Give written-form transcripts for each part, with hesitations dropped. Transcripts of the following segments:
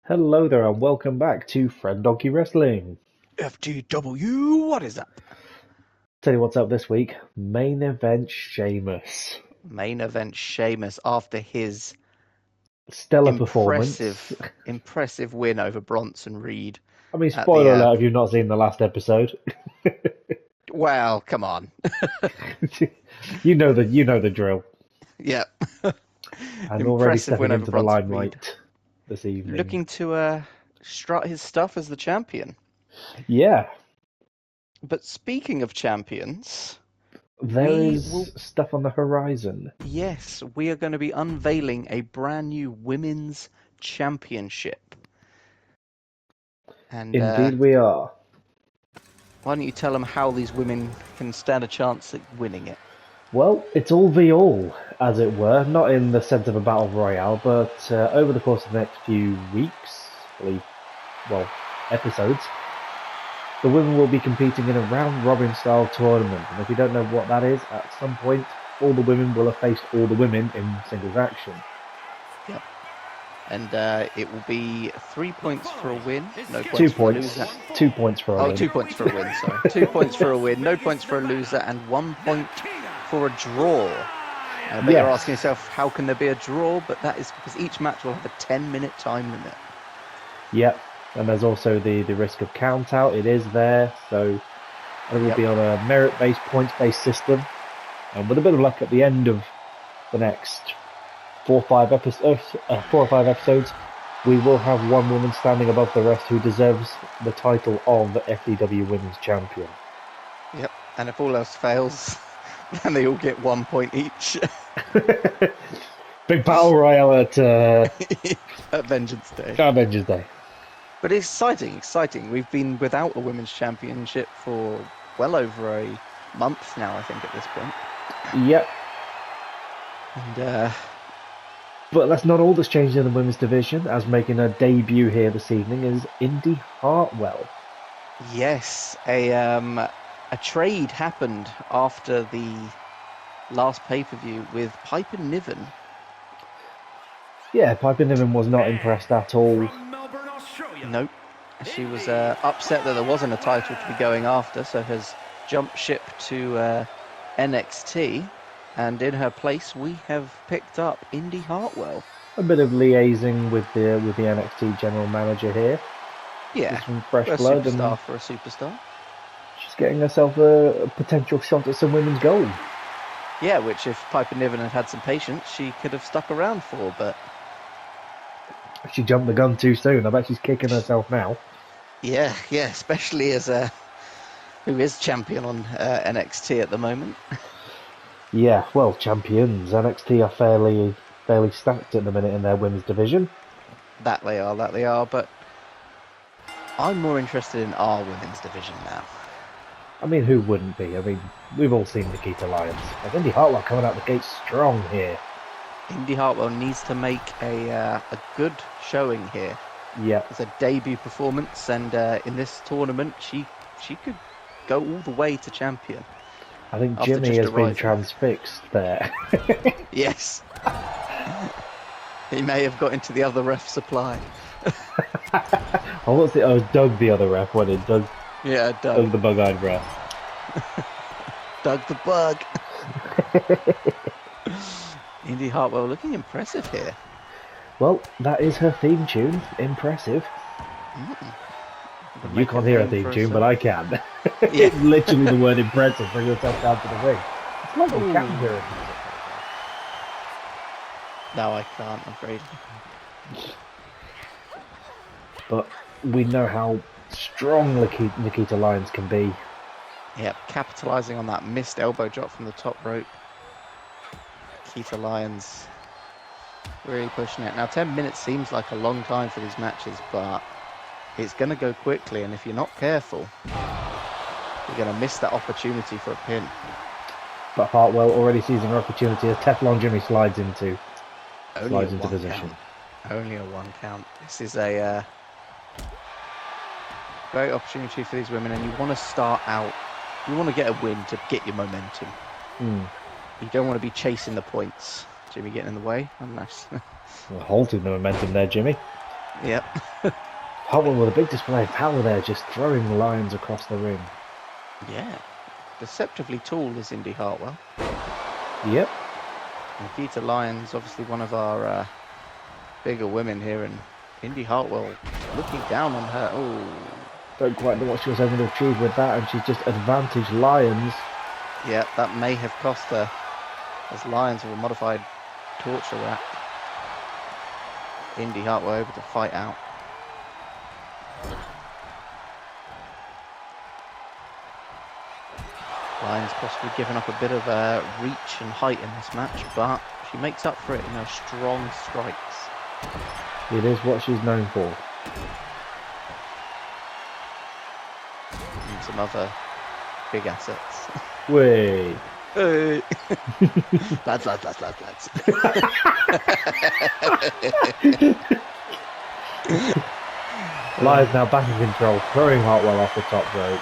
Hello there and welcome back to Friend Donkey Wrestling. FDW, what is that? Tell you what's up this week, main event Sheamus. Main event Sheamus after his Stellar performance. impressive win over Bronson Reed. I mean, spoiler alert if you've not seen the last episode. Well, come on. you know the drill. Yeah. And already Impressive win stepping over into the Bronson limelight Reed. this evening. Looking to strut his stuff as the champion. Yeah. But speaking of champions, there is stuff on the horizon. Yes, we are going to be unveiling a brand new women's championship. And Indeed we are. why don't you tell them how these women can stand a chance at winning it? Well, it's all v all, as it were, not in the sense of a battle royale, but over the course of the next few weeks, episodes, the women will be competing in a round-robin style tournament. And if you don't know what that is, at some point, all the women will have faced all the women in singles action. Yep. And it will be 3 points for a win, no points 2 for points. a loser. 2 points for a win. 2 points for a win, sorry. 2 points for a win, no points for a loser, and 1 point for a draw. But you're asking yourself, how can there be a draw? But that is because each match will have a 10-minute time limit. Yep. And there's also the risk of count-out. It is there, so it will be on a merit-based, points-based system. And with a bit of luck at the end of the next 4 or 5 episodes, we will have one woman standing above the rest who deserves the title of FDW Women's Champion. Yep, and if all else fails, then they all get 1 point each. Big battle royale at Vengeance Day. Vengeance Day. But it's exciting. We've been without a women's championship for well over a month now, I think, at this point. Yep. And but that's not all that's changed in the women's division, as making her debut here this evening is Indy Hartwell. Yes, a trade happened after the last pay-per-view with Piper Niven. Yeah, Piper Niven was not impressed at all. Nope. She was upset that there wasn't a title to be going after, so has jumped ship to NXT. And in her place, we have picked up Indy Hartwell. A bit of liaising with the NXT general manager here. Yeah, some fresh for blood a superstar for a superstar. She's getting herself a potential shot at some women's gold. Yeah, which if Piper Niven had some patience, she could have stuck around for, but she jumped the gun too soon. I bet she's kicking herself now. Yeah, especially as who is champion on NXT at the moment. Yeah, well, champions. NXT are fairly stacked at the minute in their women's division. That they are, but I'm more interested in our women's division now. I mean, who wouldn't be? I mean, we've all seen Nikita Lyons. Like Indy Hartwell coming out the gate strong here. Indy Hartwell needs to make a good showing here. Yeah. It's a debut performance, and in this tournament, she could go all the way to champion. I think Jimmy has been transfixed there. Yes. He may have got into the other ref's supply. Doug the other ref, wasn't it? Doug. Yeah, Doug the bug-eyed ref. Doug the bug. Indy Hartwell looking impressive here. Well, that is her theme tune. Impressive. You can't hear a theme tune, but I can. Yeah. It's literally the word impressive. Bring yourself down to the ring. It's like you can hear it. No, I can't, I'm afraid. But we know how strong Nikita Lyons can be. Yep, capitalising on that missed elbow drop from the top rope. Nikita Lyons really pushing it. Now, 10 minutes seems like a long time for these matches, but it's going to go quickly, and if you're not careful, you're going to miss that opportunity for a pin. But Hartwell already seizing her opportunity as Teflon Jimmy slides into position. Only a 1 count. This is a great opportunity for these women, and you want to start out, you want to get a win to get your momentum. You don't want to be chasing the points. Jimmy getting in the way. Oh, nice. Well, halting the momentum there, Jimmy. Yep. Hartwell with a big display of power there, just throwing lines across the ring. Yeah. Deceptively tall is Indy Hartwell. Yep. Nikita Lyons, obviously one of our bigger women here, and Indy Hartwell looking down on her. Oh. Don't quite know what she was able to achieve with that, and she's just advantaged Lyons. Yeah, that may have cost her, as Lyons with a modified torture rack. Indy Hartwell able to fight out. Lyons possibly giving up a bit of reach and height in this match, but she makes up for it in her strong strikes. It is what she's known for. And some other big assets. Way. Hey. lads. Lyons now back in control, throwing Hartwell off the top rope.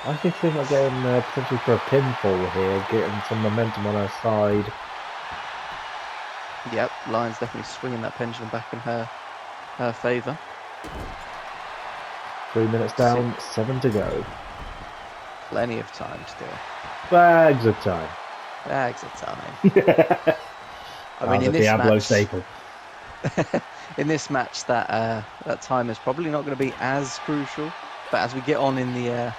I think they're not getting potentially for a pinfall here, getting some momentum on her side. Yep, Lyons definitely swinging that pendulum back in her favour. 3 minutes down, 7 to go. Plenty of time still. Bags of time. Bags of time. I Oh, mean, the in this Diablo match, staple. in this match, that time is probably not going to be as crucial. But as we get on in the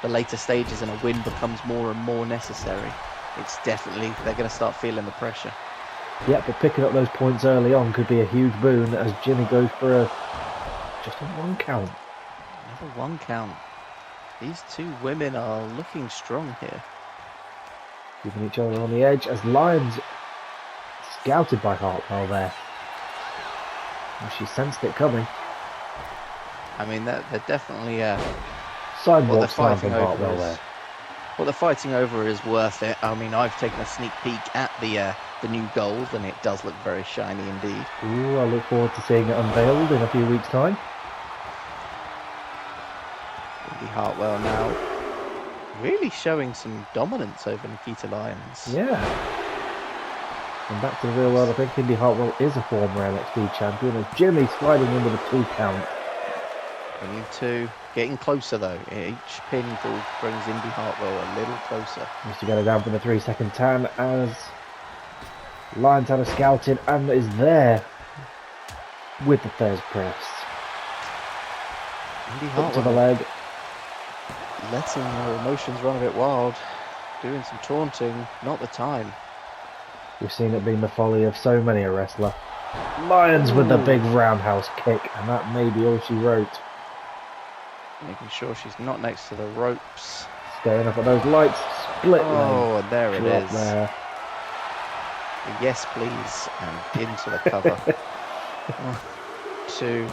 later stages and a win becomes more and more necessary, it's definitely, they're going to start feeling the pressure. Yeah, but picking up those points early on could be a huge boon as Jimmy goes for just a 1 count. Another 1 count. These two women are looking strong here. Keeping each other on the edge as Lyons scouted by Hartwell there. And she sensed it coming. I mean, they're definitely Sidewalk slam from Hartwell there. What they're fighting over is worth it. I mean, I've taken a sneak peek at the new gold, and it does look very shiny indeed. Ooh, I look forward to seeing it unveiled in a few weeks' time. Indy Hartwell now really showing some dominance over Nikita Lyons. Yeah. And back to the real world, I think Indy Hartwell is a former NXT champion as Jimmy sliding in with a 2 count. Bringing 2. Getting closer though. Each pinfall brings Indy Hartwell a little closer. Needs to get her down from the 3-second tan as Lyons had a scouted and is there with the Thesz press. Indy Up to the Hartwell leg. letting her emotions run a bit wild. Doing some taunting. Not the time. We've seen it being the folly of so many a wrestler. Lyons with the big roundhouse kick, and that may be all she wrote. Making sure she's not next to the ropes. Staring up at those lights, split Oh, and there it drop is. there. Yes, please, and into the cover. 1, 2,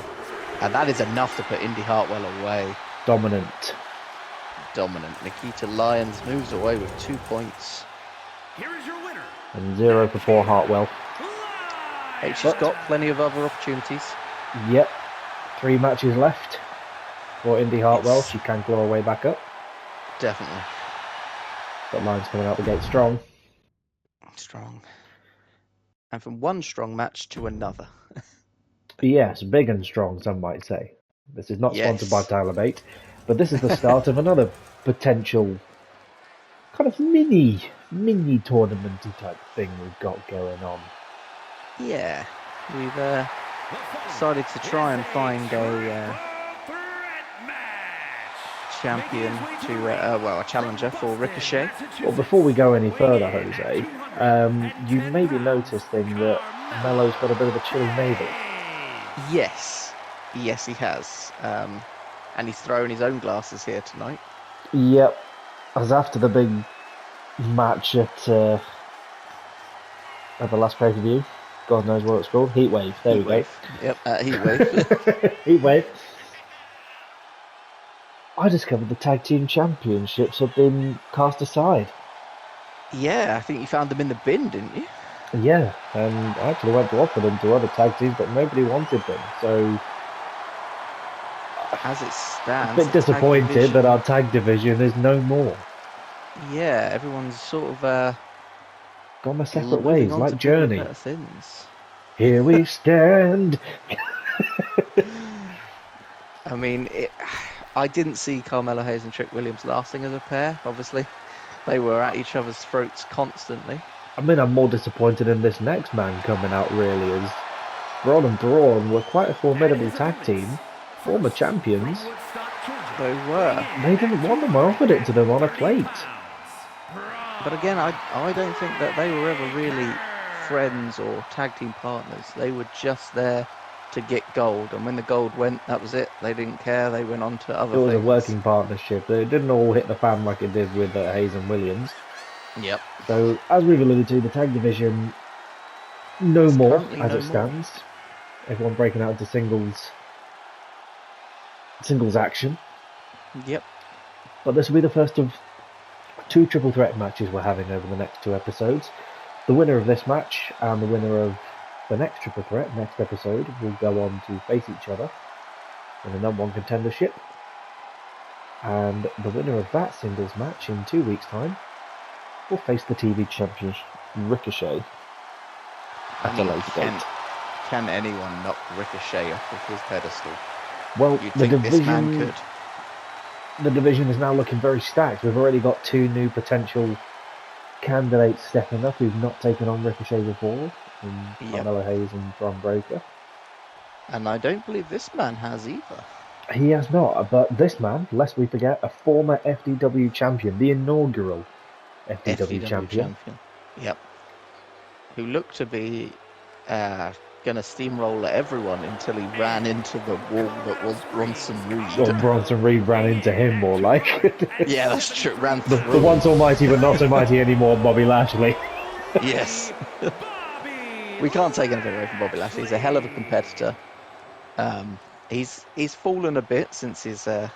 and that is enough to put Indy Hartwell away. Dominant. Nikita Lyons moves away with 2 points. Here is your winner. And 0 for poor Hartwell. Hey, she's got plenty of other opportunities. Yep. 3 matches left for Indy Hartwell. Yes. She can claw her way back up. Definitely. But Lyons coming out the gate strong. Strong. And from one strong match to another. Yes, big and strong, some might say. This is not Yes. sponsored by Tyler Bate, but this is the start of another potential kind of mini tournamenty type thing we've got going on. Yeah. We've decided to try and find a champion to, a challenger for Ricochet. Well, before we go any further, Jose, you maybe noticing that Mello's got a bit of a chilly navel. Yes. Yes, he has. And he's throwing his own glasses here tonight. Yep. As after the big match at the last pay-per-view, God knows what it's called, Heatwave, there we go. Yep, Heatwave. Heatwave. I discovered the tag team championships have been cast aside. Yeah, I think you found them in the bin, didn't you? Yeah, and I actually went to offer them to other tag teams, but nobody wanted them. So, as it stands, a bit disappointed that our tag division is no more. Yeah, everyone's sort of gone their separate ways, like Journey. Things. Here we stand. I mean, I didn't see Carmelo Hayes and Trick Williams lasting as a pair, obviously. They were at each other's throats constantly. I mean, I'm more disappointed in this next man coming out, really, as Braun and Braun were quite a formidable tag team, former champions. They were. They didn't want them, I offered it to them on a plate. But again, I don't think that they were ever really friends or tag team partners. They were just there to get gold, and when the gold went, that was it. They didn't care. They went on to other things. It was a working partnership. It didn't all hit the fan like it did with Hayes and Williams. Yep. So, as we've alluded to, the tag division, no more as it stands. Everyone breaking out into singles action. Yep. But this will be the first of 2 triple threat matches we're having over the next 2 episodes. The winner of this match and the winner of the next triple threat, next episode, will go on to face each other in the number 1 contendership. And the winner of that singles match in 2 weeks' time will face the TV champion Ricochet at a later date. Can anyone knock Ricochet off of his pedestal? Well, You'd think this man could. The division is now looking very stacked. We've already got 2 new potential candidates stepping up who've not taken on Ricochet before, in Carmelo Hayes and Bron Breakker. And I don't believe this man has either. He has not, but this man, lest we forget, a former FDW champion, the inaugural FDW champion. Yep. Who looked to be going to steamroller everyone until he ran into the wall that was Bronson Reed. Or Bronson Reed ran into him, more like. Yeah, that's true. Ran the once almighty but not so mighty anymore, Bobby Lashley. Yes. We can't take anything away from Bobby Lashley. He's a hell of a competitor. He's fallen a bit since his start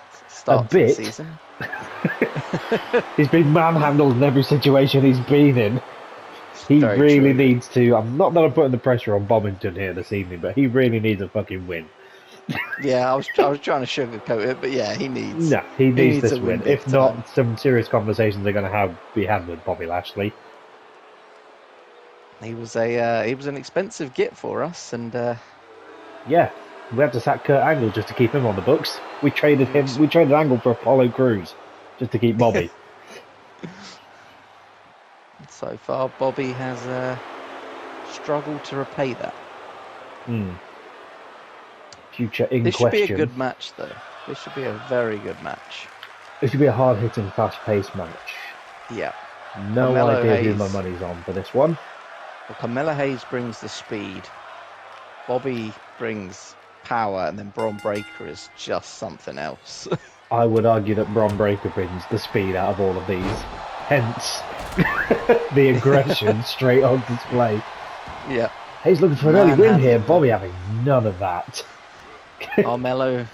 of the season. He's been manhandled in every situation he's been in. He really needs to. I'm not that I'm putting the pressure on Bobbington here this evening, but he really needs a fucking win. Yeah, I was trying to sugarcoat it, but yeah, he needs. No, he needs this win. If not, some serious conversations are going to be had with Bobby Lashley. He was an expensive get for us, and yeah, we had to sack Kurt Angle just to keep him on the books. We traded Angle for Apollo Crews just to keep Bobby. So far, Bobby has struggled to repay that. Future in question. This should be a good match, though. This should be a very good match. This should be a hard-hitting, fast-paced match. Yeah. No Carmelo idea Hayes, who my money's on for this one. Well, Carmelo Hayes brings the speed. Bobby brings power, and then Bron Breakker is just something else. I would argue that Bron Breakker brings the speed out of all of these. Hence, the aggression straight on display. Yeah. Hayes looking for an early win here. Bobby having none of that. Carmelo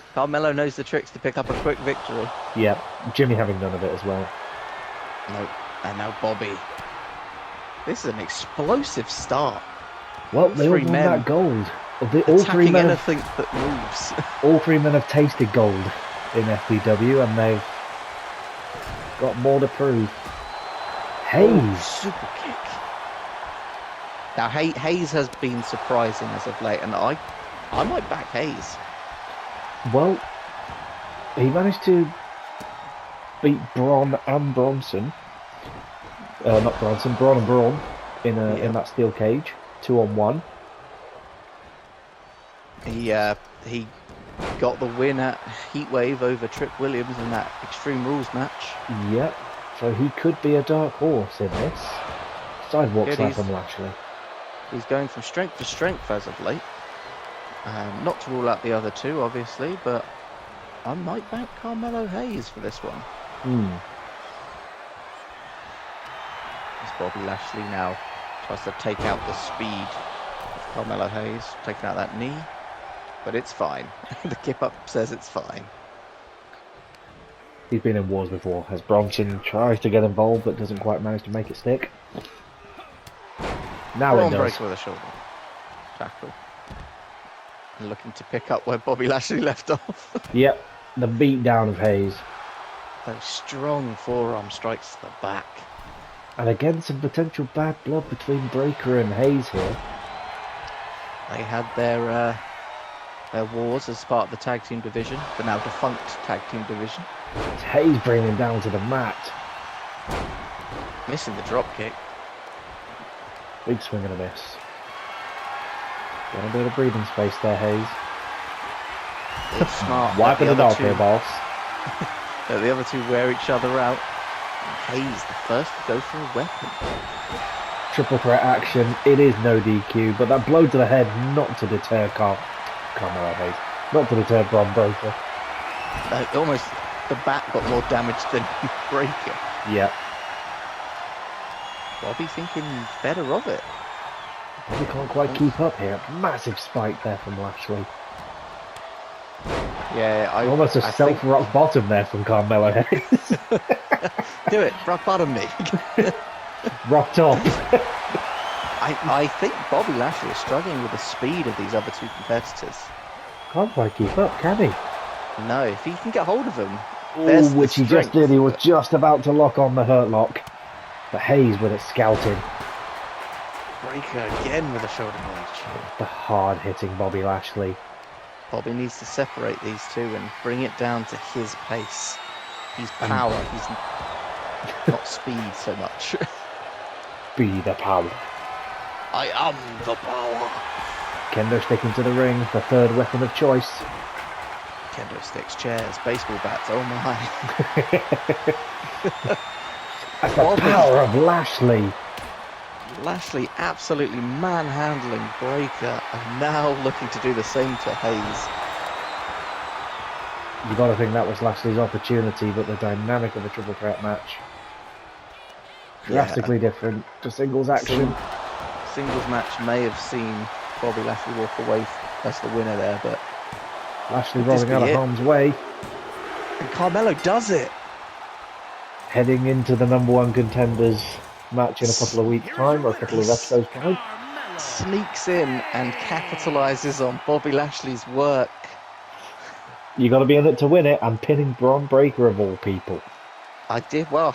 knows the tricks to pick up a quick victory. Yeah. Jimmy having none of it as well. Nope. And now Bobby. This is an explosive start. Well, they all want that gold. All 3 men anything that moves. All 3 men have tasted gold in FDW, and they've got more to prove. Hayes. Super kick. Now, Hayes has been surprising as of late, and I might back Hayes. Well, he managed to beat Braun and Bronson. Not Bronson, Braun and Braun in that steel cage, 2-on-1. He got the win at Heatwave over Trick Williams in that Extreme Rules match. Yep. So he could be a dark horse in this. Sidewalk slam from Lashley. He's going from strength to strength as of late. Not to rule out the other 2, obviously, but I might back Carmelo Hayes for this one. As Bobby Lashley now tries to take out the speed of Carmelo Hayes, taking out that knee, but it's fine. The kip-up says it's fine. He's been in wars before, as Bronson tries to get involved but doesn't quite manage to make it stick. Now it does. Breaker with a shoulder tackle. And looking to pick up where Bobby Lashley left off. Yep, the beat down of Hayes. Those strong forearm strikes to the back. And again, some potential bad blood between Breakker and Hayes here. They had their wars as part of the tag team division, the now defunct tag team division. It's Hayes bringing him down to the mat. Missing the drop kick. Big swing and a miss. Got a bit of breathing space there, Hayes. It's smart. Wiping it off here, boss. The other two wear each other out. Hayes, the first to go for a weapon. Triple threat action. It is no DQ, but that blow to the head not to deter Carmelo Hayes. Not to deter Bron Breakker. Almost the bat got more damage than Breakker. Yeah. Bobby thinking better of it. Bobby can't quite keep up here. Massive spike there from Lashley. Yeah, almost a self-rock bottom there from Carmelo Hayes. Do it, rock bottom me. Rock top. I think Bobby Lashley is struggling with the speed of these other two competitors. Can't quite keep up, can he? No, if he can get hold of him. Ooh, which he just did. He was just about to lock on the hurt lock. But Hayes with it scouting. Breakker again with a shoulder punch. The hard-hitting Bobby Lashley. Bobby needs to separate these two and bring it down to his pace. He's power, he's not speed so much. Be the power. I am the power. Kendo sticking to the ring, the third weapon of choice. Kendo sticks, chairs, baseball bats, oh my. That's the power of Lashley. Lashley absolutely manhandling Breakker and now looking to do the same to Hayes. You got to think that was Lashley's opportunity, but the dynamic of a triple threat match drastically different to singles action. Singles match may have seen Bobby Lashley walk away as the winner there, but Lashley rolling out of harm's way. And Carmelo does it. Heading into the #1 contenders match in a couple of weeks' time, or a couple of episodes' time. Sneaks in and capitalizes on Bobby Lashley's work. You got to be in it to win it, and pinning Bron Breakker of all people. I did well.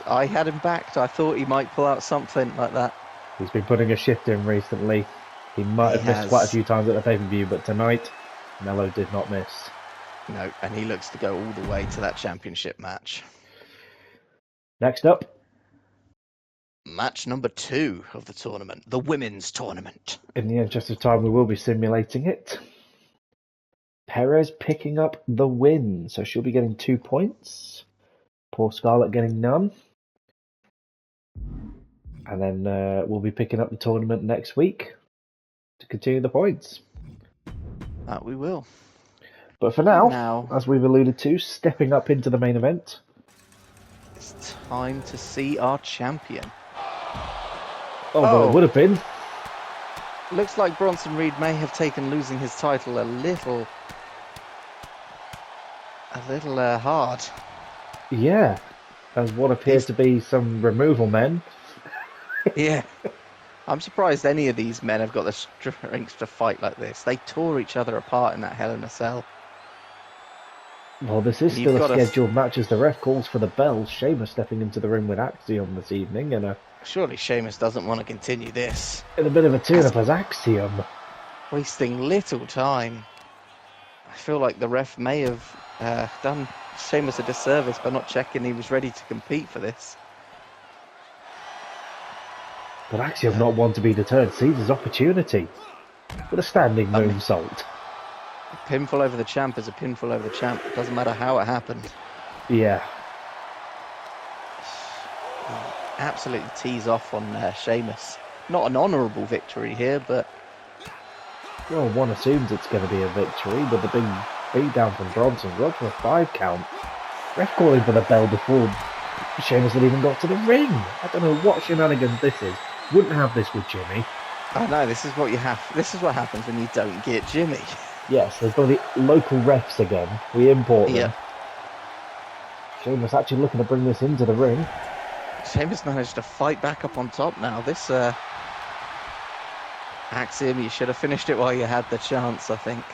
I had him backed. I thought he might pull out something like that. He's been putting a shift in recently. He might have missed quite a few times at the pay-per-view, but tonight, Mello did not miss. No, and he looks to go all the way to that championship match. Next up, match number 2 of the tournament, the women's tournament. In the interest of time, we will be simulating it. Perez picking up the win, so she'll be getting 2 points. Poor Scarlett getting none. And then we'll be picking up the tournament next week to continue the points. That we will. But for now, as we've alluded to, stepping up into the main event. It's time to see our champion. Well, it would have been. Looks like Bronson Reed may have taken losing his title a little hard. Yeah, as what appears to be some removal men. Yeah. I'm surprised any of these men have got the strength to fight like this. They tore each other apart in that Hell in a Cell. Well, this is still a scheduled match as the ref calls for the bell. Sheamus stepping into the ring with Axiom this evening, and surely Sheamus doesn't want to continue this. In a bit of a turn-up as Axiom. Wasting little time. I feel like the ref may have done Sheamus a disservice by not checking he was ready to compete for this. But Axiom not one to be deterred, sees his opportunity with a standing moonsault. A pinfall over the champ is a pinfall over the champ. It doesn't matter how it happened. Yeah. Absolutely tees off on Sheamus. Not an honourable victory here, but... Well, one assumes it's going to be a victory, but the big beat down from Bronson got for a 5 count. Ref calling for the bell before Sheamus had even got to the ring. I don't know what shenanigans this is. Wouldn't have this with Jimmy. I know, this is what you have. This is what happens when you don't get Jimmy. Yes, there's got the local refs again. We import them. Yep. Sheamus actually looking to bring this into the ring. Sheamus managed to fight back up on top now. This Axiom, you should have finished it while you had the chance, I think.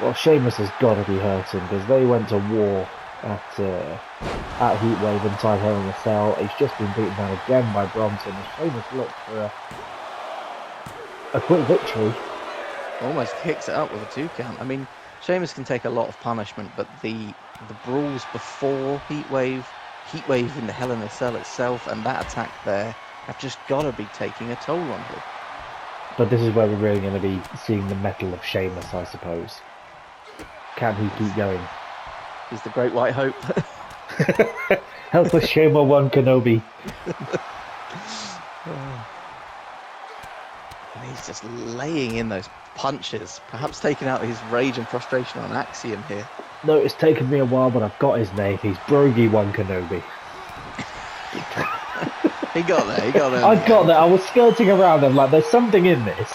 Well, Sheamus has got to be hurting because they went to war at Heatwave inside Hell in a Cell. He's just been beaten down again by Bronson. Sheamus looked for a quick victory. Almost kicks it up with a 2 count. I mean, Sheamus can take a lot of punishment, but the brawls before Heatwave in the Hell in a Cell itself, and that attack there have just got to be taking a toll on him. But this is where we're really going to be seeing the mettle of Sheamus, I suppose. Can he keep going? He's the Great White Hope. Help us, Shema One Kenobi. And he's just laying in those punches, perhaps taking out his rage and frustration on Axiom here. No, it's taken me a while, but I've got his name. He's Brogy One Kenobi. He got there. I got there. I was skirting around him like, there's something in this.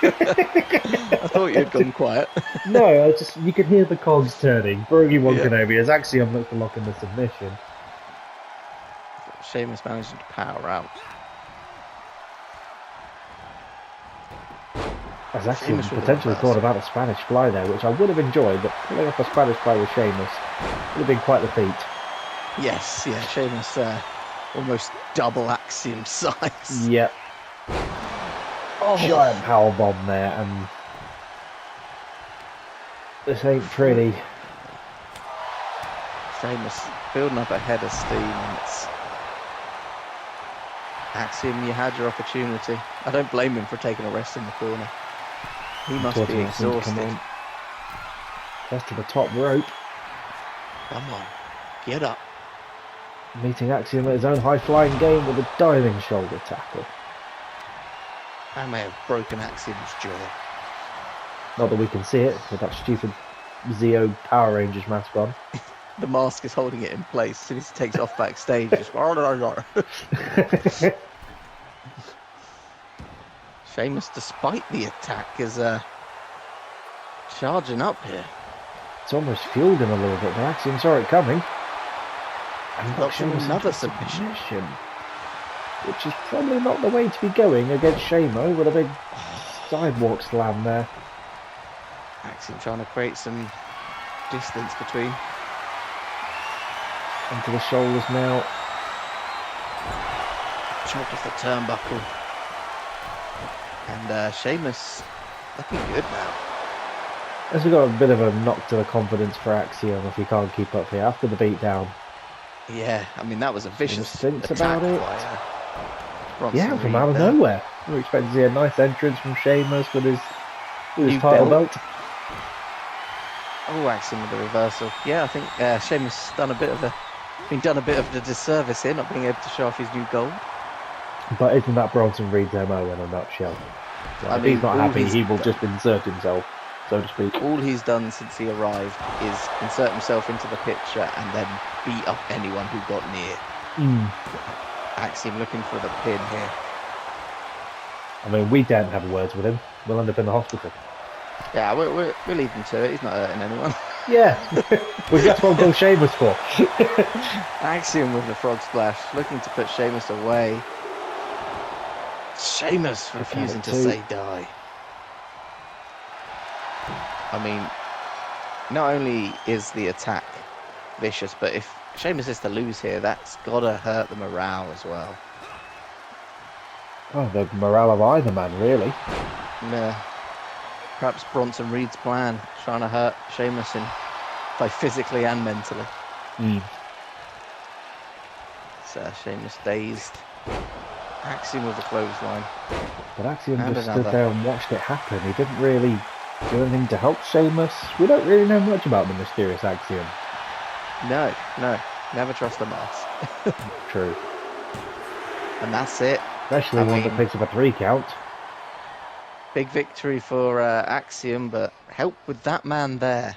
I thought you'd gone quiet. No, you could hear the cogs turning. Brogy One Yeah. Kenobi as Axiom looks to lock in the submission. Sheamus managing to power out. As Axiom Sheamus with the potentially reversal. thought about a Spanish fly there, which I would have enjoyed, but pulling off a Spanish fly with Sheamus would have been quite the feat. Yes, yeah, Sheamus almost double Axiom size. Yep. Oh, Giant power bomb there, and this ain't pretty. Sheamus building up a head of steam, and it's Axiom, you had your opportunity. I don't blame him for taking a rest in the corner. He must be Unfortunately, it seemed to come exhausted. on. Just to the top rope, Come on, get up. meeting Axiom at his own high-flying game with a diving shoulder tackle. I may have broken Axiom's jaw. Not that we can see it with that stupid Zeo Power Rangers mask on. The mask is holding it in place. As soon as he takes it off backstage, just Sheamus, despite the attack, is charging up here. It's almost fueled him a little bit, but Axiom saw it coming. And Got Sheamus another into submission. which is probably not the way to be going against Shamo with a big sidewalk slam there. Axiom trying to create some distance between. Onto the shoulders now. Chopped off the turnbuckle. And Sheamus looking good now. As we got a bit of a knock to the confidence for Axiom if he can't keep up here after the beatdown. Yeah, I mean, that was a vicious thinks attack about it. by Bronson Yeah, from Reed out of there. nowhere. We were expecting to see a nice entrance from Sheamus with his New title belt. belt. Oh, Axiom with the reversal. Yeah, I think Sheamus been done a bit of a disservice here, not being able to show off his new gold. But isn't that Bronson Reed's MO in a nutshell? Like, I if mean, he's not all happy, he's he will done- just insert himself, so to speak. All he's done since he arrived is insert himself into the picture and then beat up anyone who got near. Axiom looking for the pin here. I mean, we daren't have words with him. We'll end up in the hospital. Yeah, we'll leave him to it. He's not hurting anyone. Yeah, well, that's what Bill Sheamus for. Axiom with the frog splash, looking to put Sheamus away. Sheamus refusing to two. say die. I mean, not only is the attack vicious, but if Sheamus is to lose here, that's gotta hurt the morale as well. Oh, the morale of either man, really. Yeah. Perhaps Bronson Reed's plan, trying to hurt Sheamus both physically and mentally. So Sheamus dazed. Axiom with the clothesline. But Axiom And just another. stood there and watched it happen. He didn't really do anything to help Sheamus. We don't really know much about the mysterious Axiom. No. Never trust a mask. True. And that's it. Especially I one mean- that picks up a 3 count. Big victory for Axiom, but help with that man there.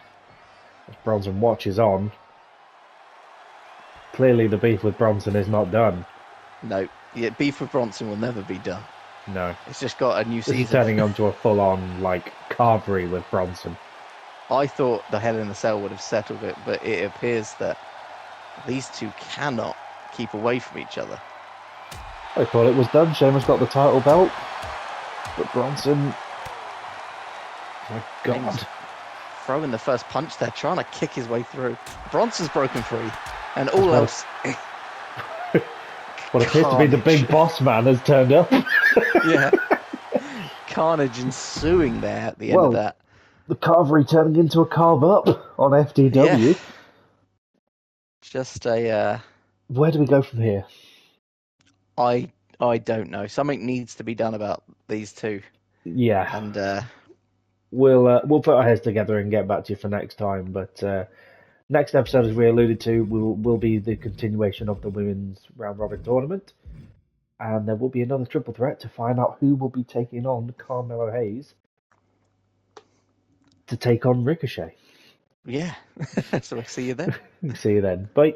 As Bronson watches on. Clearly the beef with Bronson is not done. No, yeah, beef with Bronson will never be done. No. It's just got a new This is season. turning onto a full-on, like, carvery with Bronson. I thought the Hell in the Cell would have settled it, but it appears that these two cannot keep away from each other. I thought it was done. Sheamus got the title belt. But Bronson... My God. Throwing the first punch there, trying to kick his way through. Bronson's broken free, and all well. else. What appears to be the big Carnage. boss man has turned up. Yeah. carnage ensuing there at the end of that. The carvery turning into a carve up on FDW. Yeah. Just a. Where do we go from here? I don't know. Something needs to be done about these two. Yeah. And we'll put our heads together and get back to you for next time. But next episode, as we alluded to, will be the continuation of the women's round robin tournament, and there will be another triple threat to find out who will be taking on Carmelo Hayes to take on Ricochet. yeah. So we'll see you then. See you then. Bye.